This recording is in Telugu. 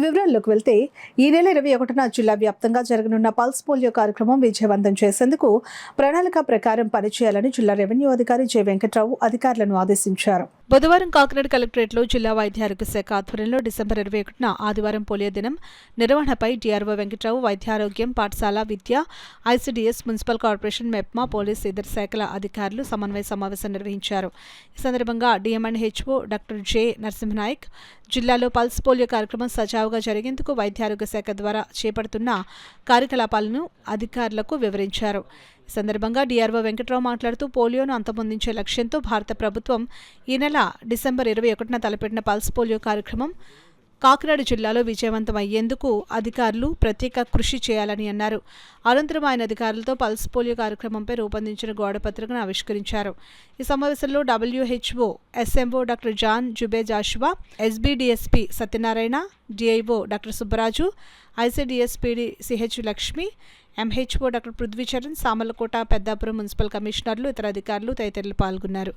వివరాల్లోకి వెళ్తే ఈ నెల 21న జిల్లా వ్యాప్తంగా జరగనున్న పల్స్ పోలియో కార్యక్రమం విజయవంతం చేసేందుకు ప్రణాళిక ప్రకారం పనిచేయాలని జిల్లా రెవెన్యూ అధికారి జె వెంకట్రావు అధికారులను ఆదేశించారు. బుధవారం కాకినాడ కలెక్టరేట్లో జిల్లా వైద్య ఆరోగ్య శాఖ ఆధ్వర్యంలో డిసెంబర్ 21న ఆదివారం పోలియో దినం నిర్వహణపై డిఆర్ఓ వెంకట్రావు, వైద్య ఆరోగ్యం, పాఠశాల విద్య, ICDS, municipal corporation, MEPMA, police ఇతర శాఖల అధికారులు సమన్వయ సమావేశం నిర్వహించారు. ఈ సందర్భంగా డిఎంఎన్హెచ్ఓ డాక్టర్ జె నరసింహనాయక్ జిల్లాలో పల్స్ పోలియో కార్యక్రమం సజావుగా జరిగేందుకు వైద్య ఆరోగ్య శాఖ ద్వారా చేపడుతున్న కార్యకలాపాలను అధికారులకు వివరించారు. ఈ సందర్భంగా డిఆర్ఓ వెంకట్రావు మాట్లాడుతూ పోలియోను అంతమొందించే లక్ష్యంతో భారత ప్రభుత్వం ఈ నెల డిసెంబర్ 21న తలపెట్టిన పల్స్ పోలియో కార్యక్రమం కాకినాడ జిల్లాలో విజయవంతం అయ్యేందుకు అధికారులు ప్రత్యేక కృషి చేయాలని అన్నారు. అనంతరం ఆయన అధికారులతో పల్స్ పోలియో కార్యక్రమంపై రూపొందించిన గోడపత్రికను ఆవిష్కరించారు. ఈ సమావేశంలో డబ్ల్యూహెచ్ఓ ఎస్ఎంఓ డాక్టర్ జాన్ జుబే Joshua, SBDSP Satyanarayana, DIO doctor Subbaraju, ICDS PD CH Lakshmi, MHO doctor Prithvicharan, Samarlakota, Peddapuram municipal కమిషనర్లు, ఇతర అధికారులు తదితరులు పాల్గొన్నారు.